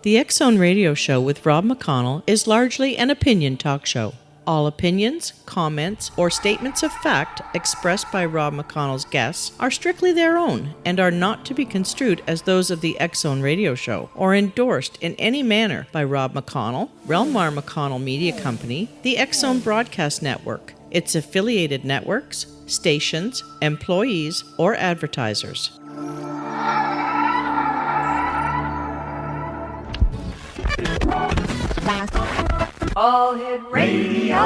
The X-Zone Radio Show with Rob McConnell is largely an opinion talk show. All opinions, comments, or statements of fact expressed by Rob McConnell's guests are strictly their own and are not to be construed as those of the X-Zone Radio Show or endorsed in any manner by Rob McConnell, Relmar McConnell Media Company, the X-Zone Broadcast Network, its affiliated networks, stations, employees, or advertisers. All Hit Radio.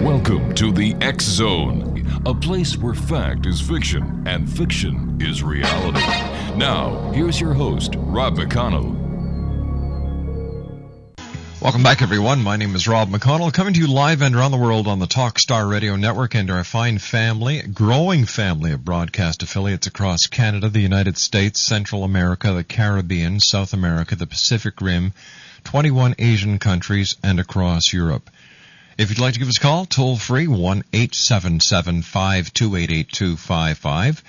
Welcome to the X-Zone, a place where fact is fiction and fiction is reality. Now, here's your host, Rob McConnell. Welcome back, everyone. My name is Rob McConnell, coming to you live and around the world on the Talkstar Radio Network and our fine family, growing family of broadcast affiliates across Canada, the United States, Central America, the Caribbean, South America, the Pacific Rim, 21 Asian countries, and across Europe. If you'd like to give us a call, toll free, 1-877-528-8255.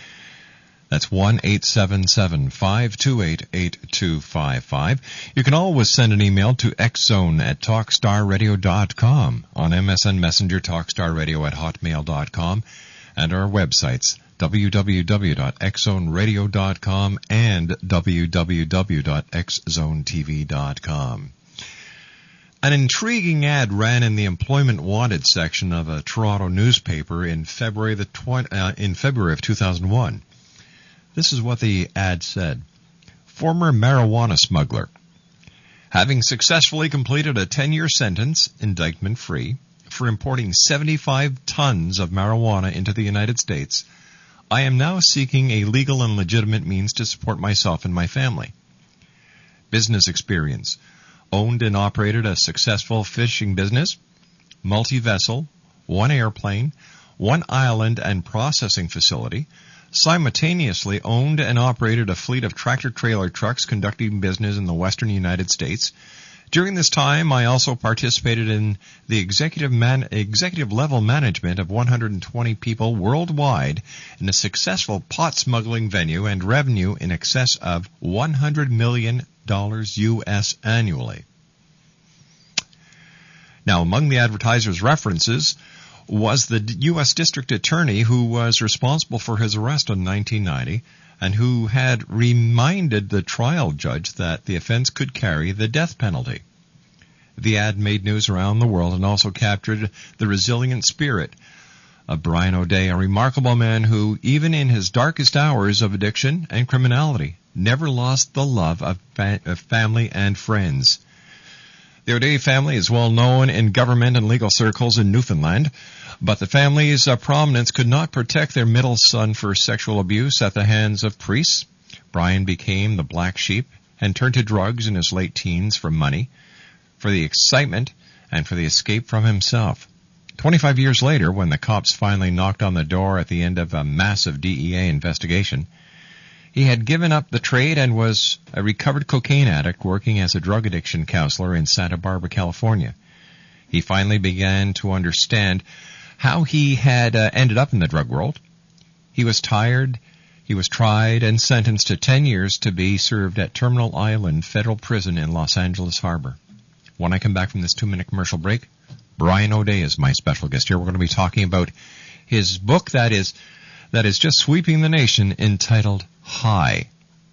That's 1-877-528-8255. You can always send an email to xzone@talkstarradio.com, on MSN Messenger, talkstarradio@hotmail.com, and our websites, www.xzoneradio.com and www.xzonetv.com. An intriguing ad ran in the Employment Wanted section of a Toronto newspaper in February of 2001. This is what the ad said. Former marijuana smuggler. Having successfully completed a 10-year sentence, indictment-free, for importing 75 tons of marijuana into the United States, I am now seeking a legal and legitimate means to support myself and my family. Business experience. Owned and operated a successful fishing business, multi-vessel, one airplane, one island and processing facility, simultaneously owned and operated a fleet of tractor-trailer trucks conducting business in the western United States. During this time, I also participated in the executive-level management of 120 people worldwide in a successful pot smuggling venue and revenue in excess of $100 million U.S. annually. Now, among the advertiser's references was the U.S. District Attorney who was responsible for his arrest in 1990 and who had reminded the trial judge that the offense could carry the death penalty. The ad made news around the world and also captured the resilient spirit of Brian O'Day, a remarkable man who, even in his darkest hours of addiction and criminality, never lost the love of family and friends. The O'Day family is well known in government and legal circles in Newfoundland, but the family's prominence could not protect their middle son for sexual abuse at the hands of priests. Brian became the black sheep and turned to drugs in his late teens for money, for the excitement, and for the escape from himself. 25 years later, when the cops finally knocked on the door at the end of a massive DEA investigation, he had given up the trade and was a recovered cocaine addict working as a drug addiction counselor in Santa Barbara, California. He finally began to understand how he had ended up in the drug world. He was tired. He was tried and sentenced to 10 years to be served at Terminal Island Federal Prison in Los Angeles Harbor. When I come back from this 2-minute commercial break, Brian O'Day is my special guest here. We're going to be talking about his book that is just sweeping the nation, entitled High.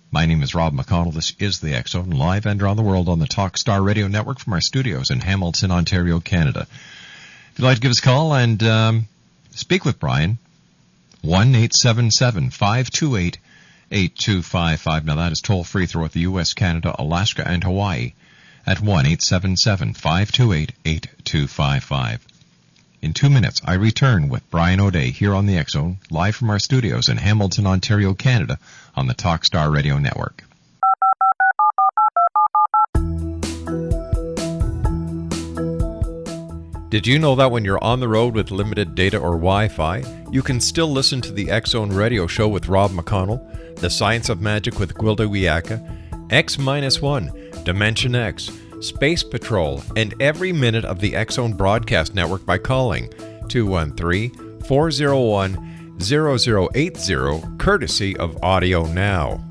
My name is Rob McConnell. This is the X-Zone, live and around the world on the Talkstar Radio Network from our studios in Hamilton, Ontario, Canada. If you'd like to give us a call and speak with Brian, 1-877-528-8255. Now that is toll-free throughout the U.S., Canada, Alaska, and Hawaii at 1-877-528-8255. In 2 minutes, I return with Brian O'Day here on the X-Zone, live from our studios in Hamilton, Ontario, Canada, on the Talkstar Radio Network. Did you know that when you're on the road with limited data or Wi-Fi, you can still listen to the X-Zone Radio Show with Rob McConnell, The Science of Magic with Gwilda Wiyaka, X-1, Dimension X, Space Patrol, and every minute of the X-Zone broadcast network by calling 213-401-0080, courtesy of Audio Now.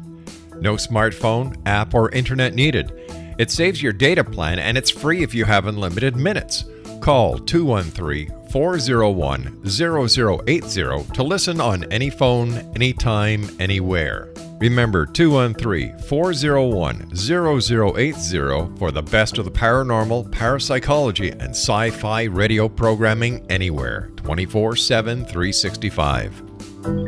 No smartphone, app, or internet needed. It saves your data plan and it's free if you have unlimited minutes. Call 213-401-0080 to listen on any phone, anytime, anywhere. Remember 213-401-0080 for the best of the paranormal, parapsychology, and sci-fi radio programming anywhere, 24/7, 365.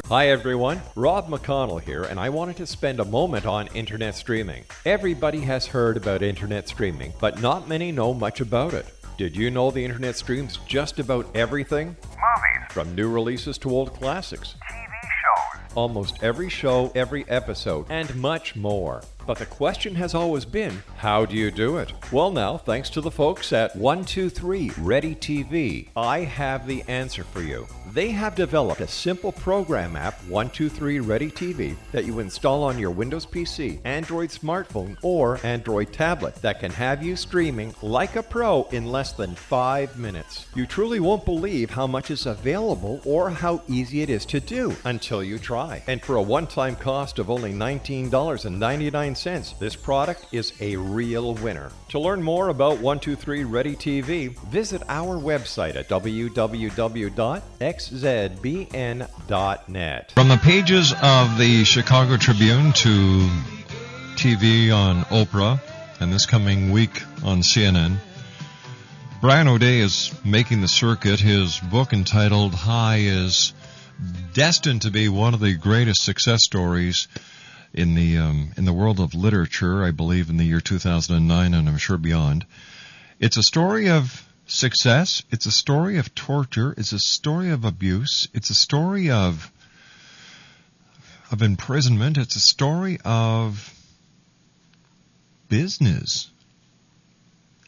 Hi everyone, Rob McConnell here, and I wanted to spend a moment on internet streaming. Everybody has heard about internet streaming, but not many know much about it. Did you know the internet streams just about everything? Movies, From new releases to old classics. TV shows, Almost every show, every episode, and much more. But the question has always been, how do you do it? Well now, thanks to the folks at 123 Ready TV, I have the answer for you. They have developed a simple program app, 123 Ready TV, that you install on your Windows PC, Android smartphone, or Android tablet that can have you streaming like a pro in less than 5 minutes. You truly won't believe how much is available or how easy it is to do until you try. And for a one-time cost of only $19.99, this product is a real winner. To learn more about 123 Ready TV, visit our website at www.xzbn.net. From the pages of the Chicago Tribune to TV on Oprah, and this coming week on CNN, Brian O'Day is making the circuit. His book entitled High is destined to be one of the greatest success stories in the world of literature, I believe, in the year 2009, and I'm sure beyond. It's a story of success. It's a story of torture. It's a story of abuse. It's a story of imprisonment. It's a story of business.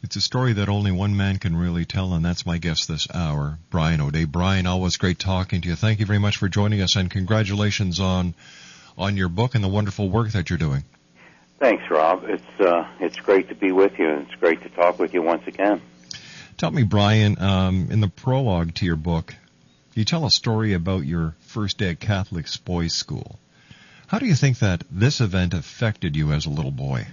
It's a story that only one man can really tell, and that's my guest this hour, Brian O'Day. Brian, always great talking to you. Thank you very much for joining us, and congratulations on your book and the wonderful work that you're doing. Thanks, Rob. It's great to be with you, and it's great to talk with you once again. Tell me, Brian, in the prologue to your book, you tell a story about your first day at Catholic boys' school. How do you think that this event affected you as a little boy?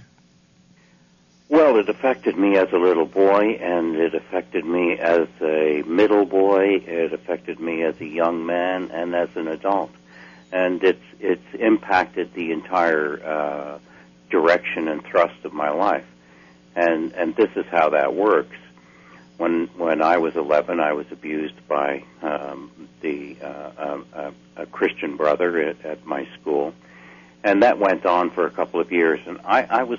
Well, it affected me as a little boy, and it affected me as a middle boy. It affected me as a young man and as an adult. And it's impacted the entire direction and thrust of my life. And this is how that works. When I was 11, I was abused by a Christian brother at my school, and that went on for a couple of years. And I was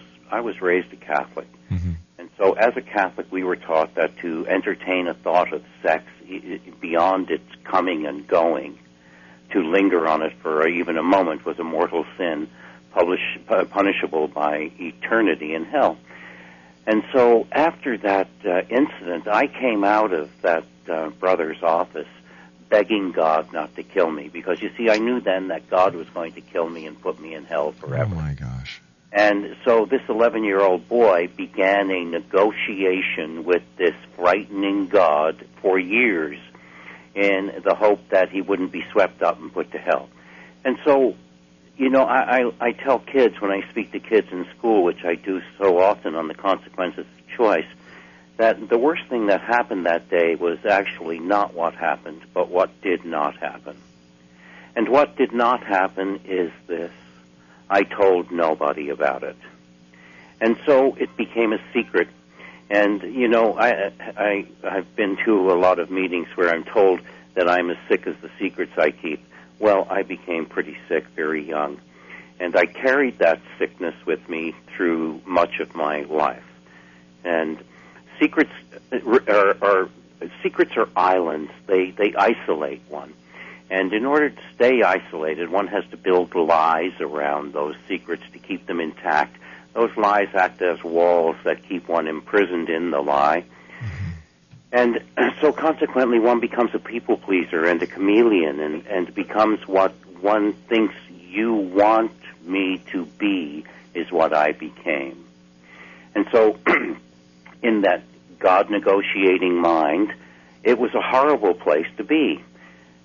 raised a Catholic, mm-hmm. and so as a Catholic, we were taught that to entertain a thought of sex beyond its coming and going, to linger on it for even a moment, was a mortal sin, punishable by eternity in hell. And so after that incident, I came out of that brother's office begging God not to kill me, because, you see, I knew then that God was going to kill me and put me in hell forever. Oh, my gosh. And so this 11-year-old boy began a negotiation with this frightening God for years in the hope that he wouldn't be swept up and put to hell. And so, you know, I tell kids when I speak to kids in school, which I do so often on the consequences of choice, that the worst thing that happened that day was actually not what happened, but what did not happen. And what did not happen is this: I told nobody about it. And so it became a secret. And, you know, I've been to a lot of meetings where I'm told that I'm as sick as the secrets I keep. Well, I became pretty sick very young. And I carried that sickness with me through much of my life. And secrets are islands. They isolate one. And in order to stay isolated, one has to build lies around those secrets to keep them intact. Those lies act as walls that keep one imprisoned in the lie. Mm-hmm. And so consequently, one becomes a people pleaser and a chameleon and becomes what one thinks you want me to be is what I became. And so in that God-negotiating mind, it was a horrible place to be.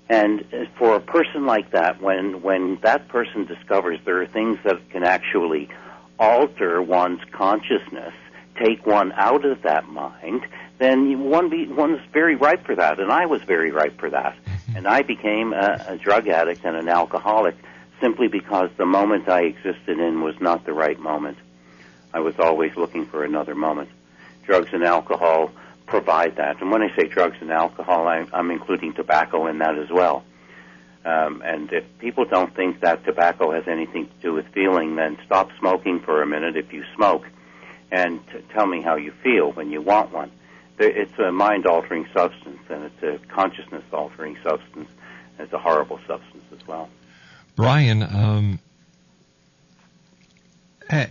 And for a person like that, when that person discovers there are things that can actually alter one's consciousness, take one out of that mind, then one's very ripe for that. And I was very ripe for that. And I became a drug addict and an alcoholic simply because the moment I existed in was not the right moment. I was always looking for another moment. Drugs and alcohol provide that. And when I say drugs and alcohol, I'm including tobacco in that as well. And if people don't think that tobacco has anything to do with feeling, then stop smoking for a minute if you smoke and tell me how you feel when you want one. It's a mind-altering substance, and it's a consciousness-altering substance. It's a horrible substance as well. Brian,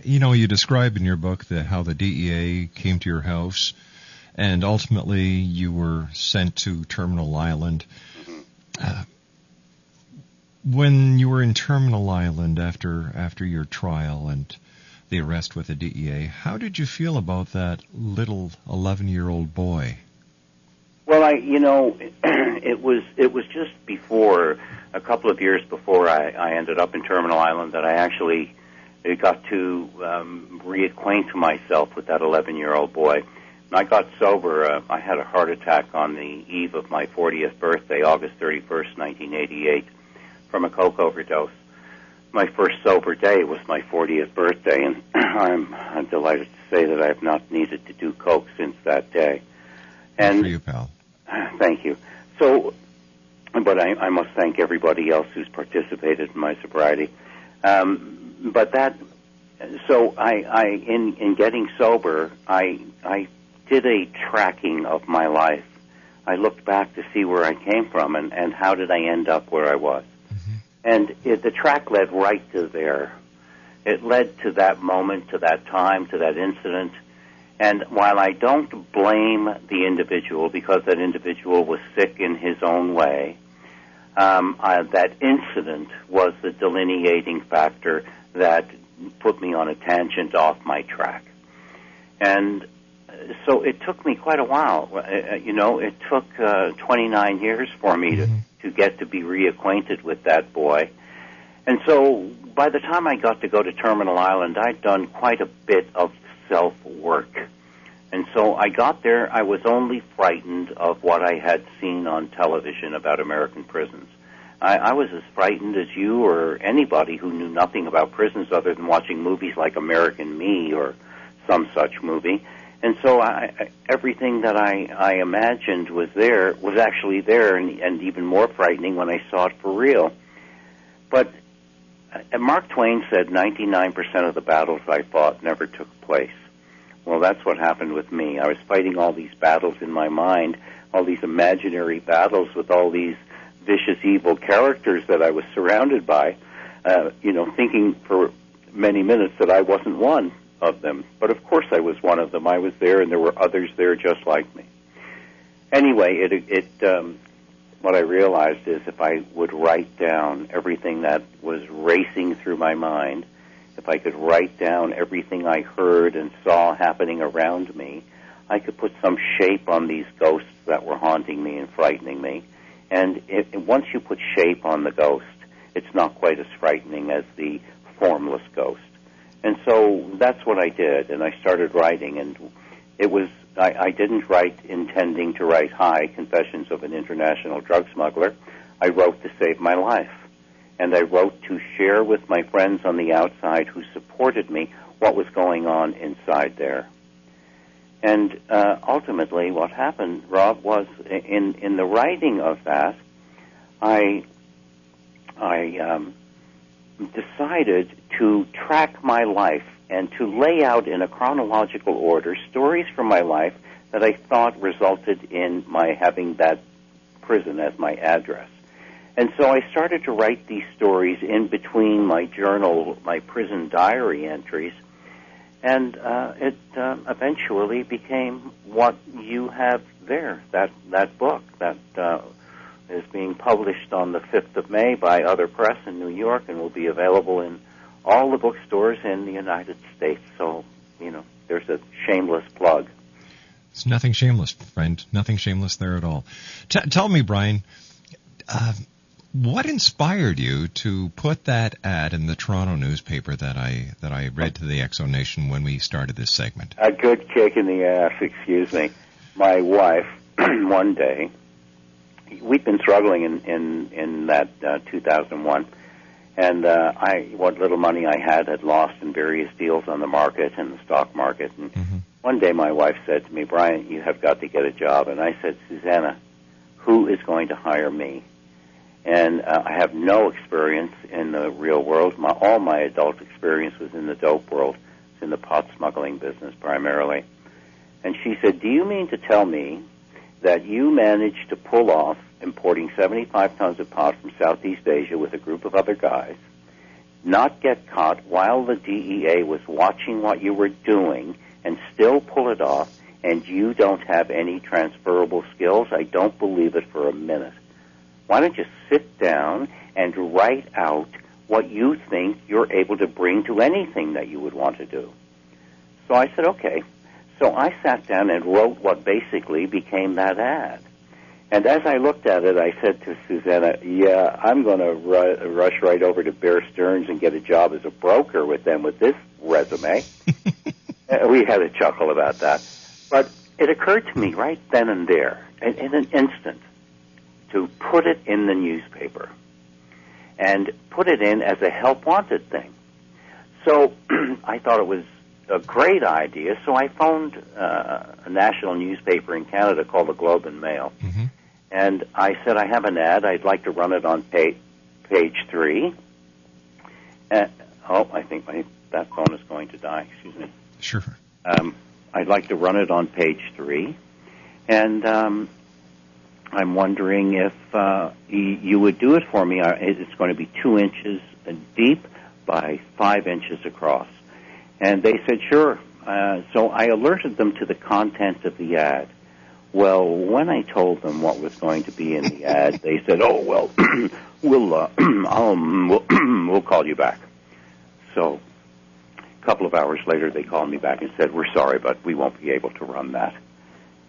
you describe in your book how the DEA came to your house, and ultimately you were sent to Terminal Island. When you were in Terminal Island after your trial and the arrest with the DEA, how did you feel about that little 11-year-old boy? Well, it was just before, a couple of years before I ended up in Terminal Island, that I actually got to reacquaint myself with that 11-year-old boy. When I got sober, I had a heart attack on the eve of my 40th birthday, August 31st, 1988, from a coke overdose. My first sober day was my 40th birthday, and I'm delighted to say that I have not needed to do coke since that day. And good for you, pal. Thank you. So, but I must thank everybody else who's participated in my sobriety. But that, so in getting sober, I did a tracking of my life. I looked back to see where I came from and how did I end up where I was. And the track led right to there. It led to that moment, to that time, to that incident. And while I don't blame the individual because that individual was sick in his own way, that incident was the delineating factor that put me on a tangent off my track. And so it took me quite a while. It took 29 years for me to get to be reacquainted with that boy. And so by the time I got to go to Terminal Island, I'd done quite a bit of self-work. And so I got there, I was only frightened of what I had seen on television about American prisons. I was as frightened as you or anybody who knew nothing about prisons other than watching movies like American Me or some such movie. And so everything that I imagined was actually there, and even more frightening when I saw it for real. But Mark Twain said 99% of the battles I fought never took place. Well, that's what happened with me. I was fighting all these battles in my mind, all these imaginary battles with all these vicious, evil characters that I was surrounded by, thinking for many minutes that I wasn't one of them. But of course I was one of them. I was there, and there were others there just like me. Anyway, what I realized is if I would write down everything that was racing through my mind, if I could write down everything I heard and saw happening around me, I could put some shape on these ghosts that were haunting me and frightening me. And once you put shape on the ghost, it's not quite as frightening as the formless ghost. And so that's what I did, and I started writing, and it was, I didn't write intending to write, "Hi, Confessions of an International Drug Smuggler." I wrote to save my life, and I wrote to share with my friends on the outside who supported me what was going on inside there. And ultimately what happened, Rob, was in the writing of that, I decided to track my life and to lay out in a chronological order stories from my life that I thought resulted in my having that prison as my address. And so I started to write these stories in between my journal, my prison diary entries, and it eventually became what you have there, that book that is being published on the 5th of May by Other Press in New York and will be available in all the bookstores in the United States. So, there's a shameless plug. It's nothing shameless, friend. Nothing shameless there at all. Tell me, Brian, what inspired you to put that ad in the Toronto newspaper that I read to the X Zone Nation when we started this segment? A good kick in the ass, excuse me. My wife, one day, we'd been struggling in that 2001, and what little money I had lost in various deals on the market and the stock market. And one day my wife said to me, "Brian, you have got to get a job." And I said, "Susanna, who is going to hire me?" And I have no experience in the real world. All my adult experience was in the dope world. It's in the pot smuggling business primarily. And she said, "Do you mean to tell me that you managed to pull off importing 75 tons of pot from Southeast Asia with a group of other guys, not get caught while the DEA was watching what you were doing, and still pull it off, and you don't have any transferable skills? I don't believe it for a minute. Why don't you sit down and write out what you think you're able to bring to anything that you would want to do?" So I said, okay. So I sat down and wrote what basically became that ad. And as I looked at it, I said to Susanna, "Yeah, I'm going to rush right over to Bear Stearns and get a job as a broker with them with this resume." We had a chuckle about that. But it occurred to me right then and there, in an instant, to put it in the newspaper and put it in as a help wanted thing. So I thought it was a great idea, so I phoned a national newspaper in Canada called the Globe and Mail, and I said, "I have an ad. I'd like to run it on page 3. I think that phone is going to die. Excuse me. Sure. I'd like to run it on page 3, and I'm wondering if you would do it for me. It's going to be 2 inches deep by 5 inches across." And they said, "Sure." So I alerted them to the content of the ad. Well, when I told them what was going to be in the ad, they said, "Oh, well, we'll call you back." So a couple of hours later, they called me back and said, "We're sorry, but we won't be able to run that."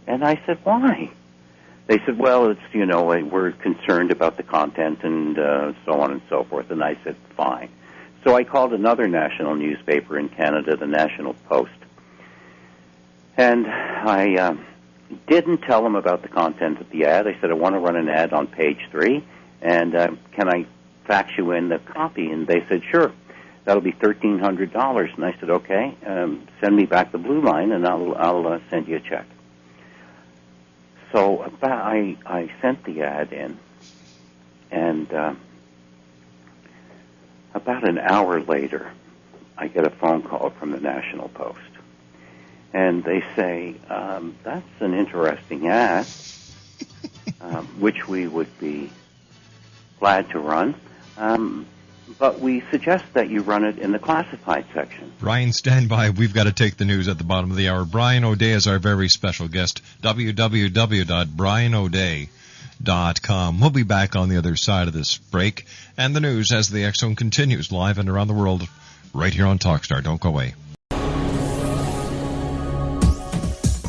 And I said, "Why?" They said, "Well, it's, we're concerned about the content and so on and so forth." And I said, "Fine." So I called another national newspaper in Canada, the National Post. And I didn't tell them about the content of the ad. I said, "I want to run an ad on page 3, and can I fax you in the copy?" And they said, "Sure. That'll be $1,300. And I said, "Okay, send me back the blue line, and I'll send you a check." So I sent the ad in, and about an hour later, I get a phone call from the National Post. And they say, "That's an interesting ad, which we would be glad to run, but we suggest that you run it in the classified section." Brian, stand by. We've got to take the news at the bottom of the hour. Brian O'Day is our very special guest. www.brianoday.com. We'll be back on the other side of this break and the news as the X Zone continues live and around the world right here on Talkstar. Don't go away.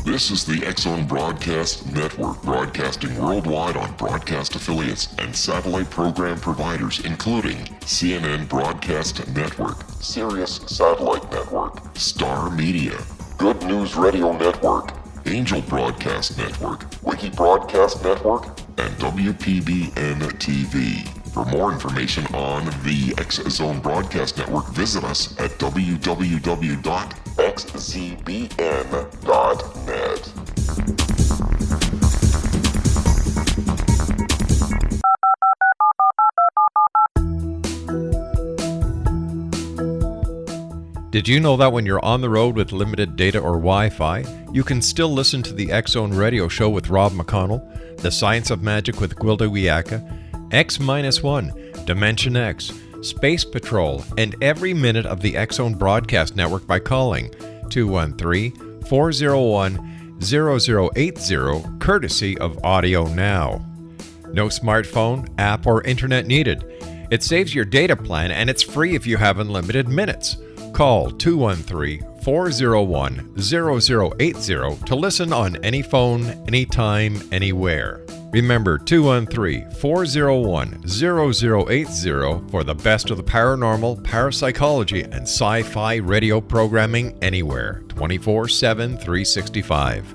This is the X Zone Broadcast Network, broadcasting worldwide on broadcast affiliates and satellite program providers, including CNN Broadcast Network, Sirius Satellite Network, Star Media, Good News Radio Network, Angel Broadcast Network, Wiki Broadcast Network, and WPBN TV. For more information on the X Zone Broadcast Network, visit us at www.xzbn.net. Did you know that when you're on the road with limited data or Wi-Fi, you can still listen to the X Zone Radio Show with Rob McConnell, The Science of Magic with Gwilda Wiyaka, X-1, Dimension X, Space Patrol, and every minute of the X Zone Broadcast Network by calling 213-401-0080, courtesy of Audio Now. No smartphone, app, or internet needed. It saves your data plan, and it's free if you have unlimited minutes. Call 213 213-401-0080 to listen on any phone, anytime, anywhere. Remember 213-401-0080 for the best of the paranormal, parapsychology, and sci-fi radio programming anywhere, 24/7, 365.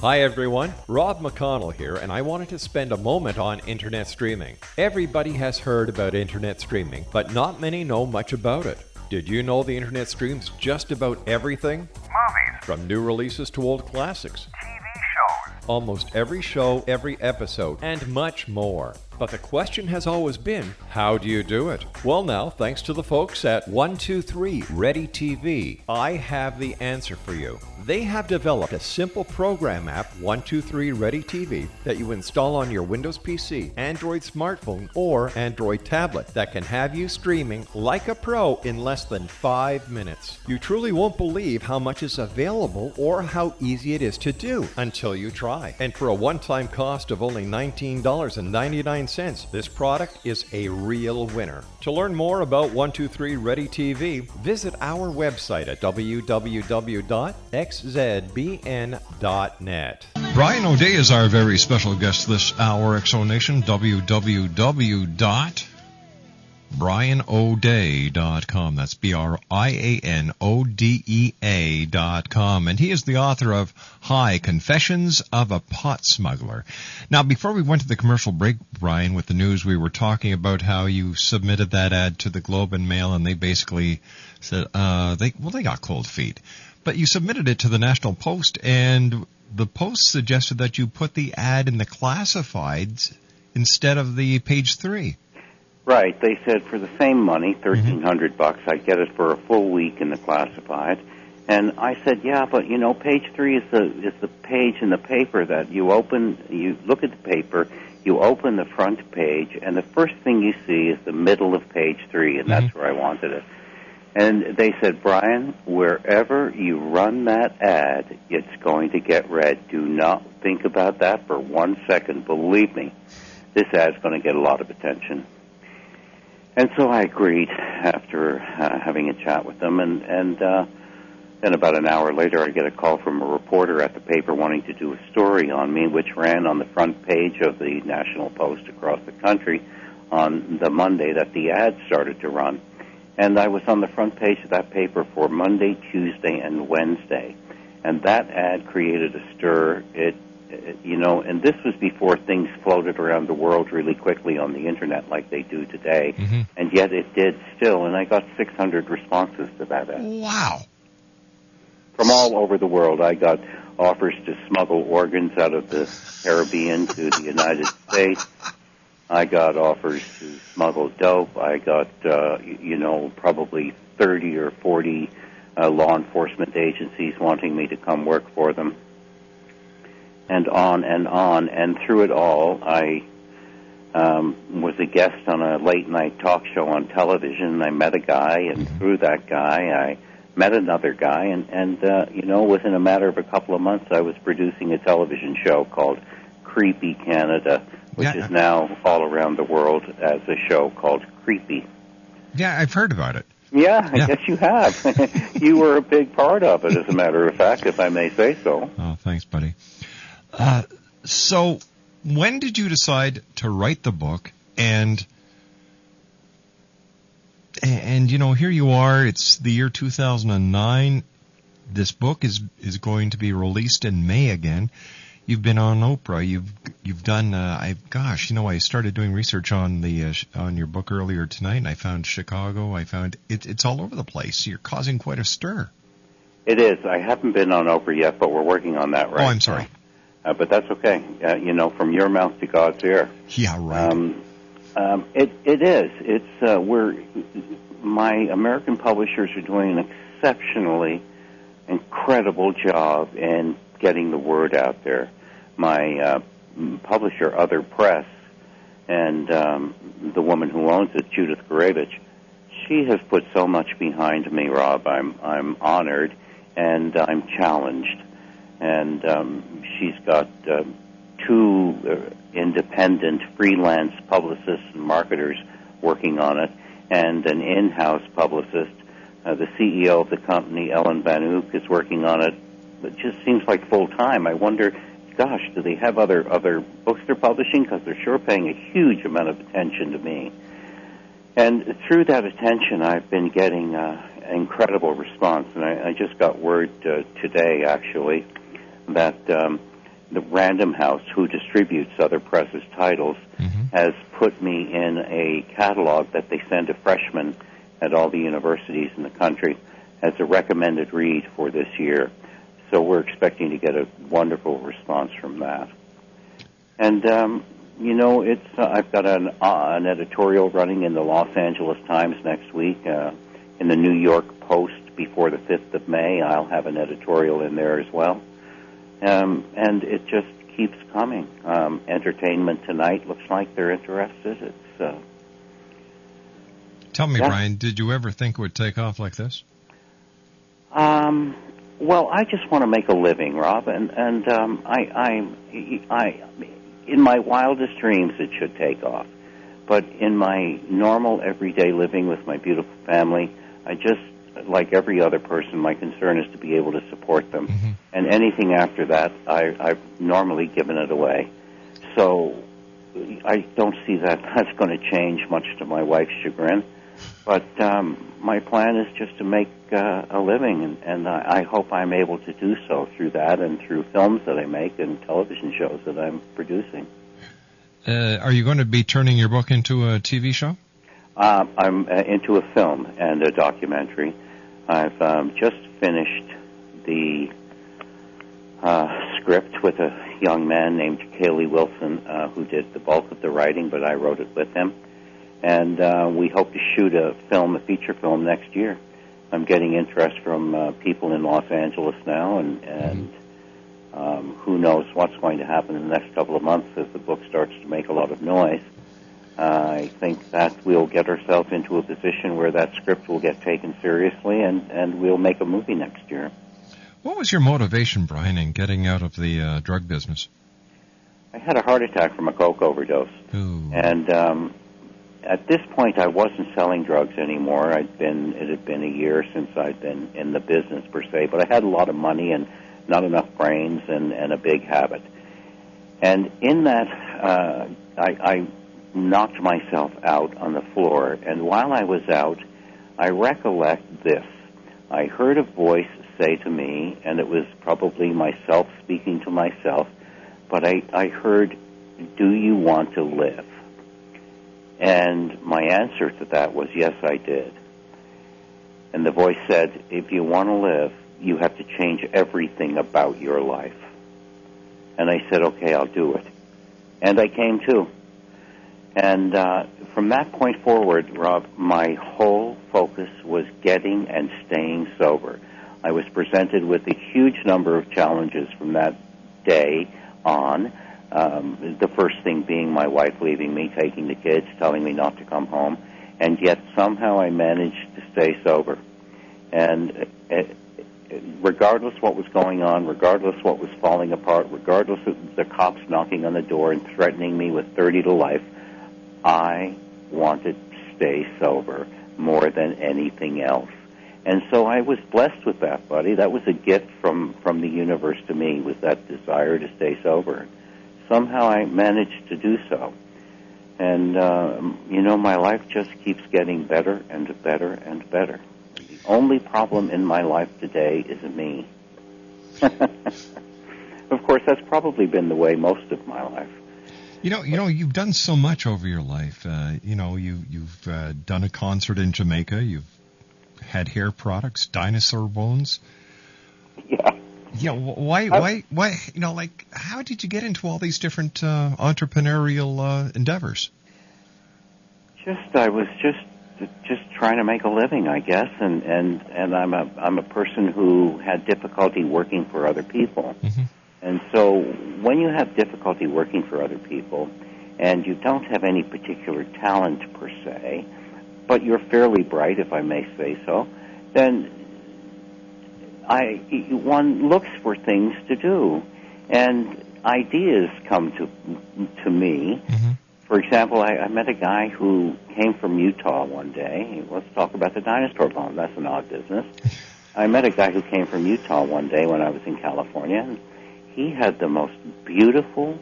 Hi everyone, Rob McConnell here, and I wanted to spend a moment on internet streaming. Everybody has heard about internet streaming, but not many know much about it. Did you know the internet streams just about everything? Movies, From new releases to old classics. TV shows, Almost every show, every episode, and much more. But the question has always been, how do you do it? Well now, thanks to the folks at 123 Ready TV, I have the answer for you. They have developed a simple program app, 123 Ready TV, that you install on your Windows PC, Android smartphone, or Android tablet that can have you streaming like a pro in less than 5 minutes. You truly won't believe how much is available or how easy it is to do until you try. And for a one-time cost of only $19.99, this product is a real winner. To learn more about 123 Ready TV, visit our website at www.xzbn.net. Brian O'Day is our very special guest this hour, Exonation. www.brianodea.com. That's BRIANODEA.com. And he is the author of Hi, Confessions of a Pot Smuggler. Now, before we went to the commercial break, Brian, with the news, we were talking about how you submitted that ad to the Globe and Mail, and they basically said, they got cold feet. But you submitted it to the National Post, and the Post suggested that you put the ad in the classifieds instead of the page 3. Right. They said for the same money, $1,300, I'd get it for a full week in the classified. And I said, yeah, but you know, page 3 is the page in the paper that you open. You look at the paper, you open the front page, and the first thing you see is the middle of page 3, and that's where I wanted it. And they said, Brian, wherever you run that ad, it's going to get read. Do not think about that for 1 second. Believe me, this ad's going to get a lot of attention. And so I agreed after having a chat with them, and then about an hour later I get a call from a reporter at the paper wanting to do a story on me, which ran on the front page of the National Post across the country on the Monday that the ad started to run. And I was on the front page of that paper for Monday, Tuesday, and Wednesday. And that ad created a stir. And this was before things floated around the world really quickly on the Internet like they do today. And yet it did still. And I got 600 responses to that ad. Wow. From all over the world. I got offers to smuggle organs out of the Caribbean to the United States. I got offers to smuggle dope. I got, probably 30 or 40 law enforcement agencies wanting me to come work for them. And on and on. And through it all, I was a guest on a late-night talk show on television. I met a guy, and through that guy, I met another guy. And within a matter of a couple of months, I was producing a television show called Creepy Canada, which is now all around the world as a show called Creepy. Yeah, I've heard about it. Yeah, I guess you have. You were a big part of it, as a matter of fact, if I may say so. Oh, thanks, buddy. So when did you decide to write the book? And here you are. It's the year 2009. This book is going to be released in May again. You've been on Oprah. You've done. I started doing research on on your book earlier tonight, and I found Chicago. I found it's all over the place. You're causing quite a stir. It is. I haven't been on Oprah yet, but we're working on that right now. Oh, I'm sorry. But that's okay. From your mouth to God's ear. Yeah, right. It is. It's my American publishers are doing an exceptionally incredible job in getting the word out there. My publisher, Other Press, and the woman who owns it, Judith Gurevich, she has put so much behind me, Rob. I'm honored, and I'm challenged. And she's got 2 independent freelance publicists and marketers working on it, and an in-house publicist The CEO of the company, Ellen Van Ook, is working on it. It just seems like full time. I wonder, gosh, do they have other books they're publishing? Because they're sure paying a huge amount of attention to me. And through that attention, I've been getting incredible response. And I just got word today, actually, that the Random House, who distributes other presses' titles, has put me in a catalog that they send to freshmen at all the universities in the country as a recommended read for this year. So we're expecting to get a wonderful response from that. And, it's I've got an editorial running in the Los Angeles Times next week. In the New York Post before the 5th of May, I'll have an editorial in there as well. And it just keeps coming. Entertainment Tonight looks like they're interested. It's Tell me, Brian, did you ever think it would take off like this? Well, I just want to make a living, Rob, and I in my wildest dreams it should take off. But in my normal everyday living with my beautiful family, I just, like every other person, my concern is to be able to support them. And anything after that, I've normally given it away. So I don't see that that's going to change much to my wife's chagrin. But my plan is just to make a living, and I hope I'm able to do so through that and through films that I make and television shows that I'm producing. Are you going to be turning your book into a TV show? I'm into a film and a documentary. I've just finished the script with a young man named Kaylee Wilson who did the bulk of the writing, but I wrote it with him. And we hope to shoot a feature film next year. I'm getting interest from people in Los Angeles now, and who knows what's going to happen in the next couple of months as the book starts to make a lot of noise. I think that we'll get ourselves into a position where that script will get taken seriously, and we'll make a movie next year. What was your motivation, Brian, in getting out of the drug business? I had a heart attack from a coke overdose. Ooh. And at this point, I wasn't selling drugs anymore. It had been a year since I'd been in the business, per se, but I had a lot of money and not enough brains and a big habit. And in that, I knocked myself out on the floor, and while I was out, I recollect this. I heard a voice say to me, and it was probably myself speaking to myself, but I heard, "Do you want to live?" And my answer to that was, yes, I did. And the voice said, if you want to live, you have to change everything about your life. And I said, okay, I'll do it. And I came to. And from that point forward, Rob, my whole focus was getting and staying sober. I was presented with a huge number of challenges from that day on. The first thing being my wife leaving me, taking the kids, telling me not to come home, and yet somehow I managed to stay sober. And regardless what was going on, regardless what was falling apart, regardless of the cops knocking on the door and threatening me with 30 to life, I wanted to stay sober more than anything else. And so I was blessed with that, buddy. That was a gift from the universe to me, was that desire to stay sober. Somehow I managed to do so. And, my life just keeps getting better and better and better. The only problem in my life today is me. Of course, that's probably been the way most of my life. You've done so much over your life. You've done a concert in Jamaica. You've had hair products, dinosaur bones. Yeah. Yeah, why, how did you get into all these different entrepreneurial endeavors? I was just trying to make a living, I guess, and I'm a person who had difficulty working for other people. Mm-hmm. And so when you have difficulty working for other people and you don't have any particular talent per se, but you're fairly bright, if I may say so, then one looks for things to do, and ideas come to me. Mm-hmm. For example, I met a guy who came from Utah one day. Let's talk about the dinosaur bone. That's an odd business. I met a guy who came from Utah one day when I was in California, and he had the most beautiful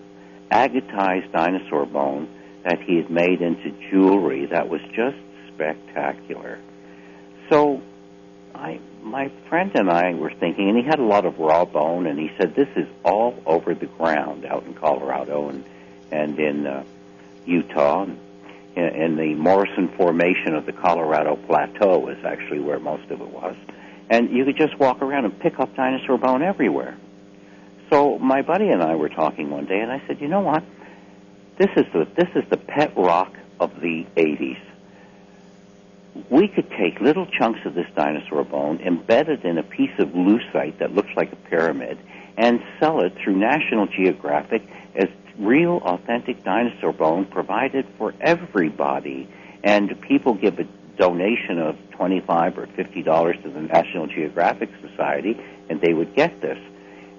agatized dinosaur bone that he had made into jewelry that was just spectacular. So my friend and I were thinking, and he had a lot of raw bone, and he said, this is all over the ground out in Colorado and in Utah. In the Morrison Formation of the Colorado Plateau is actually where most of it was. And you could just walk around and pick up dinosaur bone everywhere. So my buddy and I were talking one day, and I said, you know what? This is the pet rock of the 80s. We could take little chunks of this dinosaur bone, embed it in a piece of lucite that looks like a pyramid, and sell it through National Geographic as real, authentic dinosaur bone provided for everybody. And people give a donation of $25 or $50 to the National Geographic Society, and they would get this.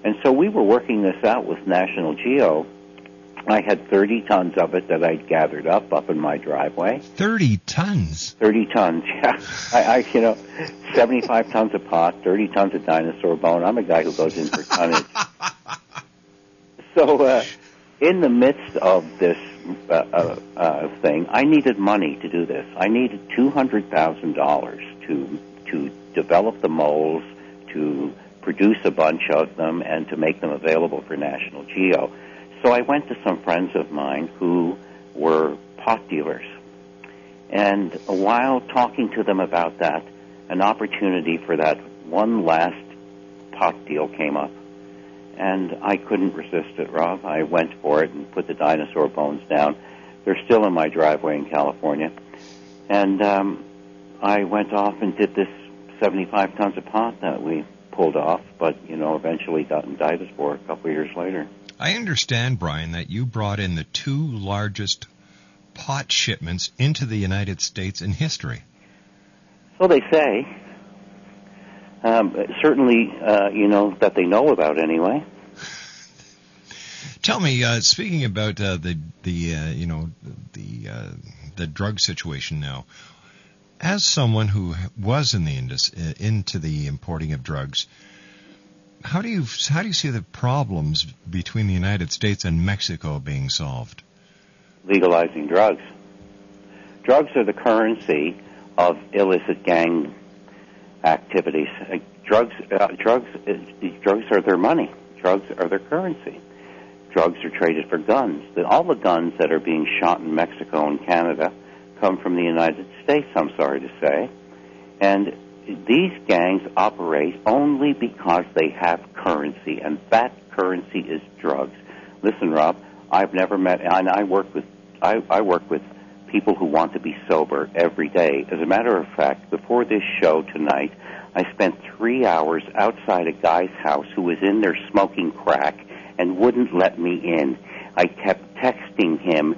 And so we were working this out with National Geo. I had 30 tons of it that I'd gathered up in my driveway. 30 tons? 30 tons, yeah. I 75 tons of pot, 30 tons of dinosaur bone. I'm a guy who goes in for tonnage. So in the midst of this thing, I needed money to do this. I needed $200,000 to develop the molds, to produce a bunch of them, and to make them available for National Geo. So I went to some friends of mine who were pot dealers. And while talking to them about that, an opportunity for that one last pot deal came up. And I couldn't resist it, Rob. I went for it and put the dinosaur bones down. They're still in my driveway in California. And I went off and did this 75 tons of pot that we pulled off, but, eventually got indicted for a couple of years later. I understand, Brian, that you brought in the two largest pot shipments into the United States in history. So they say. Certainly, that they know about anyway. Tell me, speaking about the drug situation now, as someone who was in the into the importing of drugs, how do you see the problems between the United States and Mexico being solved? Legalizing drugs. Drugs are the currency of illicit gang activities. Drugs are their money. Drugs are their currency. Drugs are traded for guns. All the guns that are being shot in Mexico and Canada come from the United States, I'm sorry to say. And these gangs operate only because they have currency, and that currency is drugs. Listen, Rob, I've never met, and I work with people who want to be sober every day. As a matter of fact, before this show tonight, I spent 3 hours outside a guy's house who was in there smoking crack and wouldn't let me in. I kept texting him,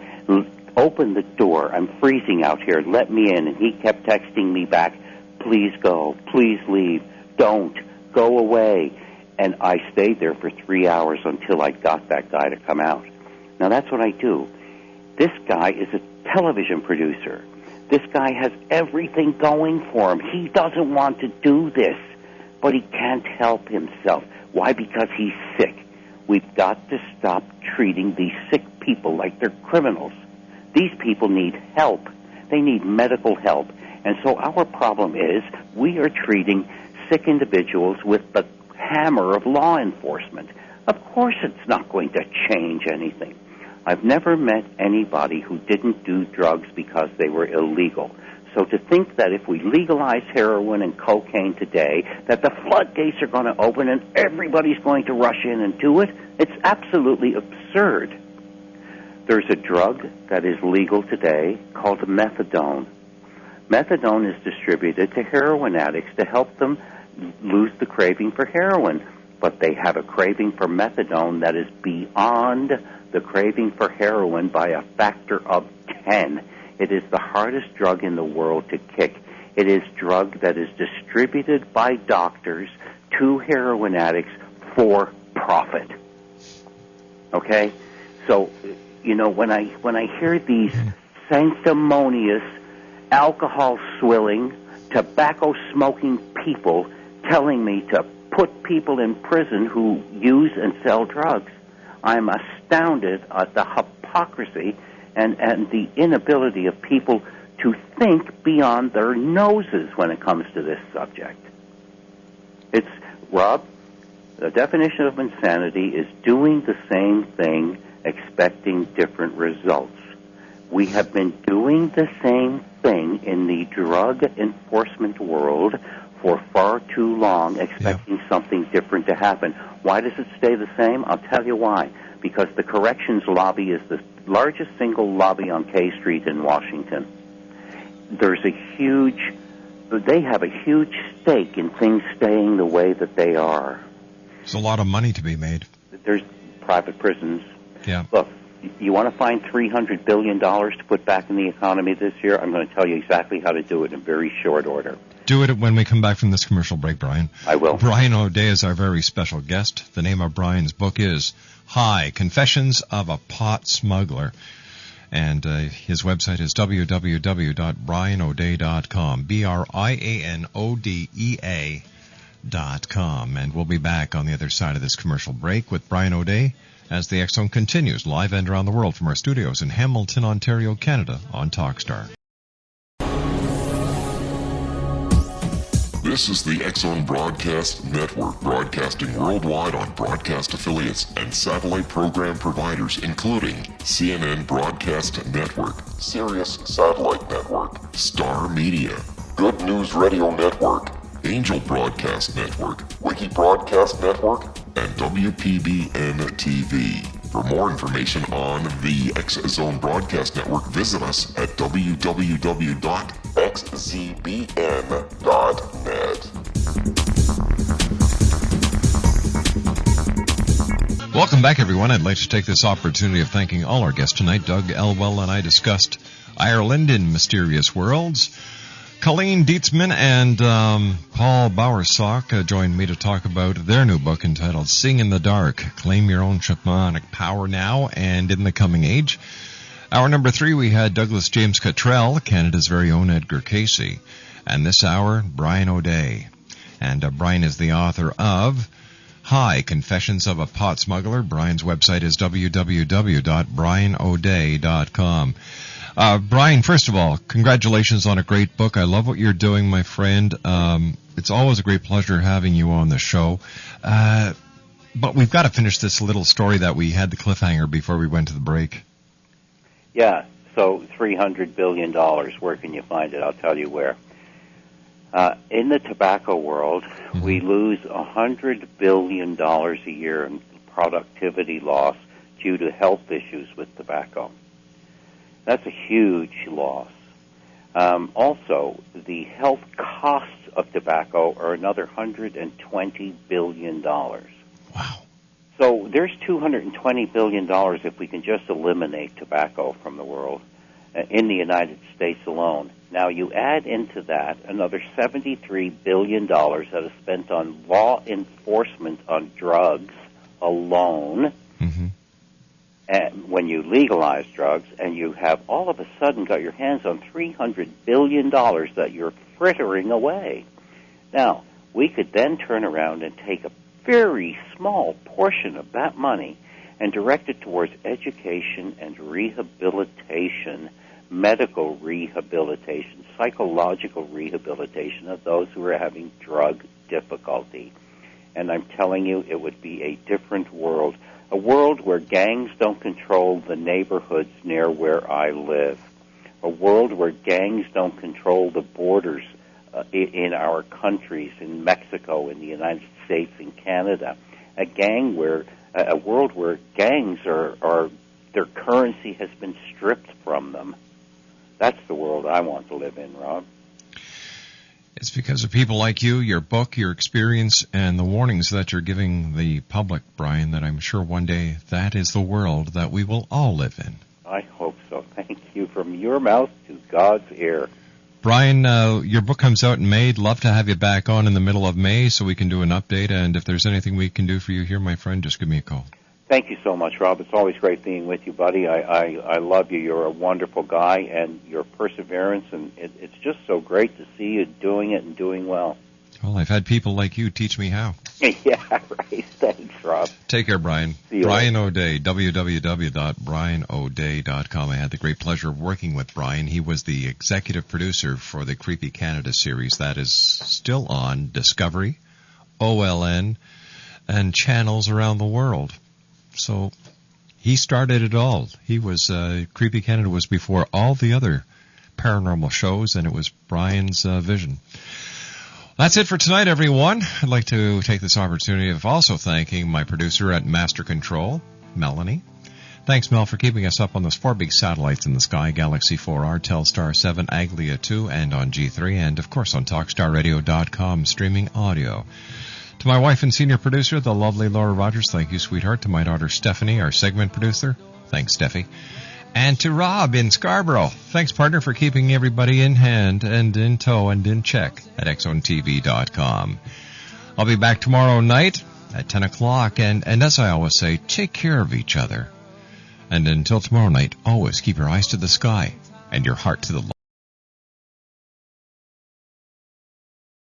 open the door, I'm freezing out here, let me in. And he kept texting me back, please go, please leave, don't, go away. And I stayed there for 3 hours until I got that guy to come out. Now that's what I do. This guy is a television producer. This guy has everything going for him. He doesn't want to do this, but he can't help himself. Why? Because he's sick. We've got to stop treating these sick people like they're criminals. These people need help. They need medical help. And so our problem is we are treating sick individuals with the hammer of law enforcement. Of course it's not going to change anything. I've never met anybody who didn't do drugs because they were illegal. So to think that if we legalize heroin and cocaine today, that the floodgates are going to open and everybody's going to rush in and do it, it's absolutely absurd. There's a drug that is legal today called methadone. Methadone is distributed to heroin addicts to help them lose the craving for heroin. But they have a craving for methadone that is beyond the craving for heroin by a factor of 10. It is the hardest drug in the world to kick. It is drug that is distributed by doctors to heroin addicts for profit. Okay? So when I hear these sanctimonious, alcohol-swilling, tobacco-smoking people telling me to put people in prison who use and sell drugs, I'm astounded at the hypocrisy and the inability of people to think beyond their noses when it comes to this subject. It's, Rob, the definition of insanity is doing the same thing, expecting different results. We have been doing the same thing in the drug enforcement world for far too long, expecting something different to happen. Why does it stay the same? I'll tell you why. Because the corrections lobby is the largest single lobby on K Street in Washington. They have a huge stake in things staying the way that they are. There's a lot of money to be made. There's private prisons. Yeah. Look, you want to find $300 billion to put back in the economy this year? I'm going to tell you exactly how to do it in very short order. Do it when we come back from this commercial break, Brian. I will. Brian O'Day is our very special guest. The name of Brian's book is Hi, Confessions of a Pot Smuggler. And his website is www.brianodea.com, BRIANODEA.com. And we'll be back on the other side of this commercial break with Brian O'Day as the X Zone continues live and around the world from our studios in Hamilton, Ontario, Canada on Talkstar. This is the X Zone Broadcast Network, broadcasting worldwide on broadcast affiliates and satellite program providers, including CNN Broadcast Network, Sirius Satellite Network, Star Media, Good News Radio Network, Angel Broadcast Network, Wiki Broadcast Network, and WPBN TV. For more information on the X Zone Broadcast Network, visit us at www.xzbn.net. Welcome back, everyone. I'd like to take this opportunity of thanking all our guests tonight. Doug Elwell and I discussed Ireland in Mysterious Worlds. Colleen Dietzman and Paul Bowersock joined me to talk about their new book entitled Sing in the Dark, Claim Your Own Shamanic Power Now and in the Coming Age. Hour number 3, we had Douglas James Cottrell, Canada's very own Edgar Casey. And this hour, Brian O'Day. And Brian is the author of Hi, Confessions of a Pot Smuggler. Brian's website is www.brianodea.com. Brian, first of all, congratulations on a great book. I love what you're doing, my friend. It's always a great pleasure having you on the show. But we've got to finish this little story that we had the cliffhanger before we went to the break. Yeah, so $300 billion. Where can you find it? I'll tell you where. In the tobacco world, we lose $100 billion a year in productivity loss due to health issues with tobacco. That's a huge loss. Also, the health costs of tobacco are another $120 billion. Wow. So there's $220 billion if we can just eliminate tobacco from the world in the United States alone. Now, you add into that another $73 billion that is spent on law enforcement on drugs alone. Mm-hmm. And when you legalize drugs, and you have all of a sudden got your hands on $300 billion that you're frittering away. Now, we could then turn around and take a very small portion of that money and direct it towards education and rehabilitation, medical rehabilitation, psychological rehabilitation of those who are having drug difficulty. And I'm telling you, it would be a different world. A world where gangs don't control the neighborhoods near where I live. A world where gangs don't control the borders in our countries, in Mexico, in the United States, in Canada. A world where gangs are their currency has been stripped from them. That's the world I want to live in, Rob. It's because of people like you, your book, your experience, and the warnings that you're giving the public, Brian, that I'm sure one day that is the world that we will all live in. I hope so. Thank you. From your mouth to God's ear. Brian, your book comes out in May. Love to have you back on in the middle of May so we can do an update. And if there's anything we can do for you here, my friend, just give me a call. Thank you so much, Rob. It's always great being with you, buddy. I love you. You're a wonderful guy, and your perseverance, and it's just so great to see you doing it and doing well. Well, I've had people like you teach me how. Yeah, right. Thanks, Rob. Take care, Brian. See you Brian O'Day, www.brianoday.com. I had the great pleasure of working with Brian. He was the executive producer for the Creepy Canada series that is still on Discovery, OLN, and channels around the world. So he started it all. He was Creepy Canada was before all the other paranormal shows, and it was Brian's vision. That's it for tonight, everyone. I'd like to take this opportunity of also thanking my producer at Master Control, Melanie. Thanks, Mel, for keeping us up on those 4 big satellites in the sky, Galaxy 4R, Telstar 7, Aglia 2, and on G3, and, of course, on TalkStarRadio.com, streaming audio. To my wife and senior producer, the lovely Laura Rogers, thank you, sweetheart. To my daughter, Stephanie, our segment producer, thanks, Steffi. And to Rob in Scarborough, thanks, partner, for keeping everybody in hand and in tow and in check at XZoneTV.com. I'll be back tomorrow night at 10 o'clock, and as I always say, take care of each other. And until tomorrow night, always keep your eyes to the sky and your heart to the Lord.